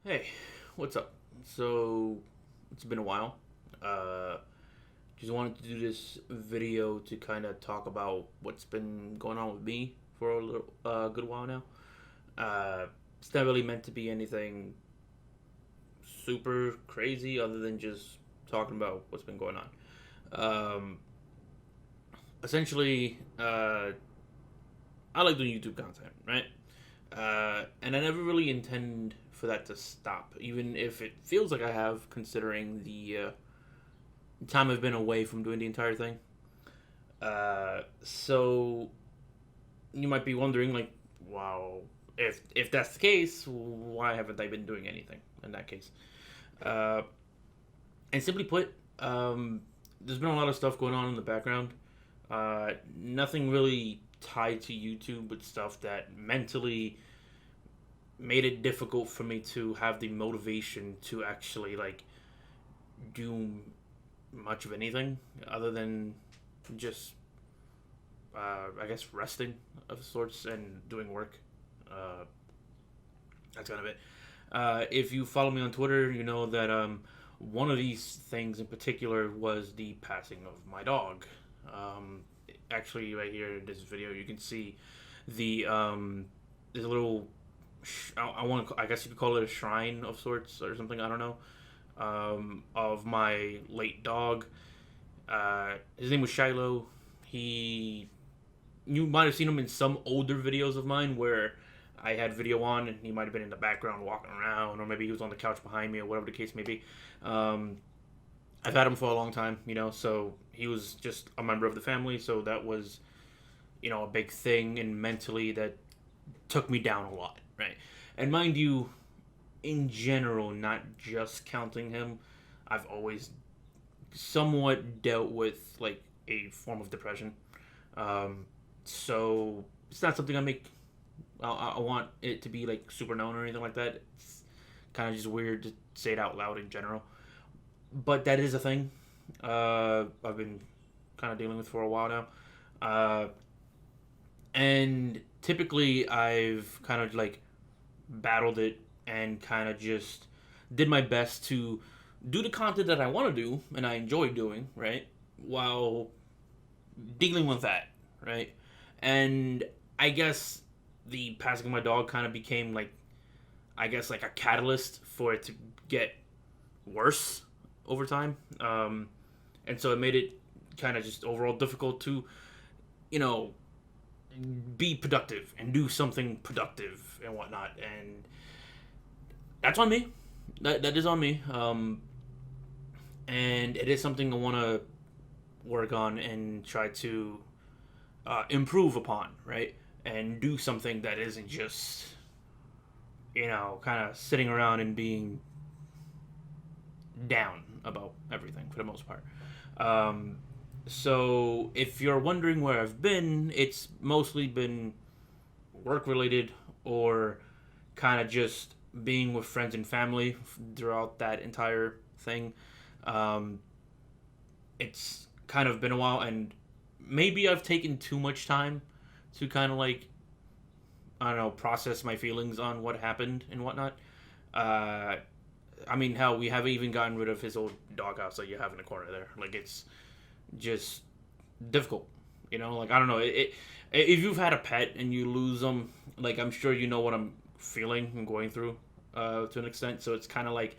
Hey, what's up? So, it's been a while. Uh, just wanted to do this video to kind of talk about what's been going on with me for a little, good while now. Uh, it's not really meant to be anything super crazy other than just talking about what's been going on. Um, essentially, I like doing YouTube content, right? And I never really intend for that to stop, even if it feels like I have, considering the time I've been away from doing the entire thing. So you might be wondering, like, wow, if that's the case, why haven't I been doing anything in that case? Uh, and simply put, there's been a lot of stuff going on in the background. Nothing really tied to YouTube, but stuff that mentally made it difficult for me to have the motivation to actually like do much of anything other than just I guess resting of sorts and doing work. Uh, that's kind of it. If you follow me on Twitter, you know that one of these things in particular was the passing of my dog. Actually, right here in this video, you can see the there's a little I want to, I guess you could call it a shrine of sorts or something. I don't know. Of my late dog. His name was Shiloh. He, you might have seen him in some older videos of mine where I had video on and he might have been in the background walking around, or maybe he was on the couch behind me, or whatever the case may be. Um, I've had him for a long time, so he was just a member of the family, so that was, a big thing, and mentally that took me down a lot, right? And mind you, in general, not just counting him, I've always somewhat dealt with like a form of depression. Um, so it's not something I want it to be like super known or anything like that. It's kind of just weird to say it out loud in general, but that is a thing. I've been kind of dealing with for a while now. And typically I've kind of like battled it and kind of just did my best to do the content that I want to do and I enjoy doing, right? While dealing with that, right? And I guess the passing of my dog kind of became like, I guess, like a catalyst for it to get worse over time. And so it made it kind of just overall difficult to, you know, be productive and do something productive and whatnot. And that's on me. That is on me. And it is something I want to work on and try to improve upon, right? And do something that isn't just, kind of sitting around and being down about everything for the most part. Um, so if you're wondering where I've been, it's mostly been work related or kind of just being with friends and family throughout that entire thing. Um, it's kind of been a while, and maybe I've taken too much time to kind of like, I don't know, process my feelings on what happened and whatnot. Uh, I mean, hell, we haven't even gotten rid of his old doghouse that you have in the corner there. Like, it's just difficult. Like, I don't know. If you've had a pet and you lose them, like, I'm sure you know what I'm feeling and going through to an extent. So it's kind of like,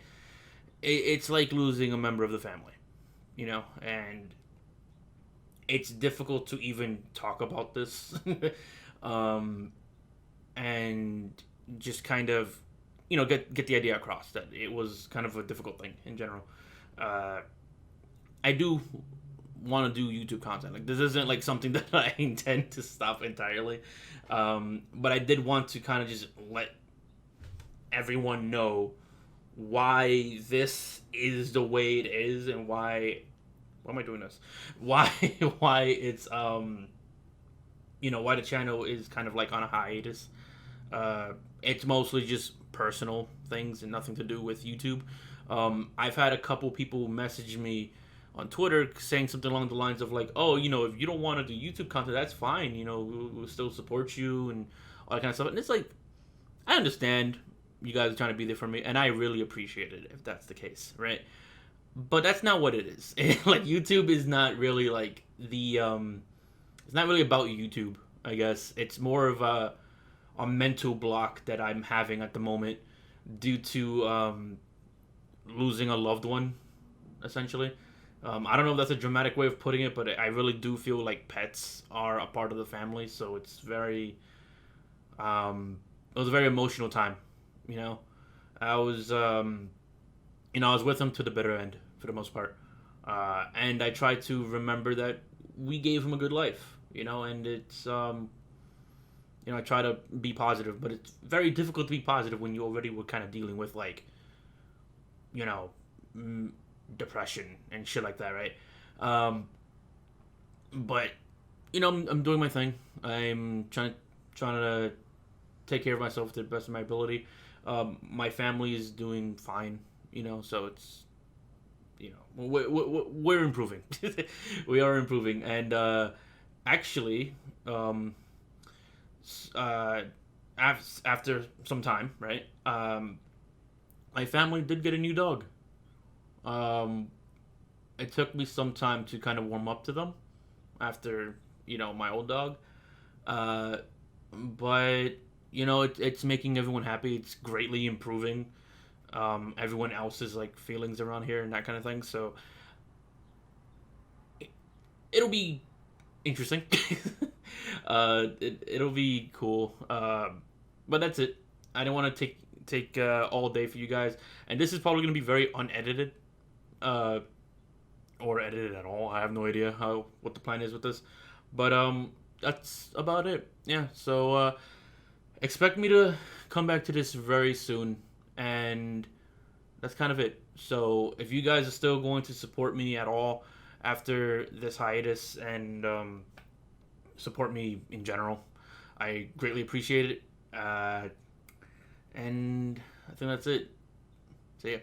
it's like losing a member of the family, and it's difficult to even talk about this. um, and just kind of, get the idea across that it was kind of a difficult thing in general. Uh, I do want to do YouTube content. Like, this isn't like something that I intend to stop entirely. But I did want to kind of just let everyone know why this is the way it is and why am I doing this? Why why it's why the channel is kind of like on a hiatus. It's mostly just personal things and nothing to do with YouTube. I've had a couple people message me on Twitter saying something along the lines of like, oh, if you don't want to do YouTube content, that's fine. We'll still support you and all that kind of stuff. And it's like, I understand, you guys are trying to be there for me, and I really appreciate it if that's the case, right? But that's not what it is. Like YouTube is not really like the it's not really about YouTube. I guess it's more of a mental block that I'm having at the moment due to losing a loved one, essentially. I don't know if that's a dramatic way of putting it, but I really do feel like pets are a part of the family, so it's very it was a very emotional time. You know, I was I was with him to the bitter end for the most part, and I tried to remember that we gave him a good life. And it's I try to be positive, but it's very difficult to be positive when you already were kind of dealing with like you know depression and shit like that, right? Um, but I'm doing my thing. I'm trying to take care of myself to the best of my ability. My family is doing fine, so it's we're improving. We are improving, and actually, um, after some time, right? My family did get a new dog. Um, it took me some time to kind of warm up to them after my old dog. Uh, but it's making everyone happy. It's greatly improving everyone else's like feelings around here and that kind of thing. So it'll be interesting. It'll be cool. But that's it. I don't want to take all day for you guys, and this is probably gonna be very unedited, uh, or edited at all. I have no idea what the plan is with this, but that's about it. Yeah. So expect me to come back to this very soon, and that's kind of it. So if you guys are still going to support me at all after this hiatus and support me in general, I greatly appreciate it. And I think that's it. See ya.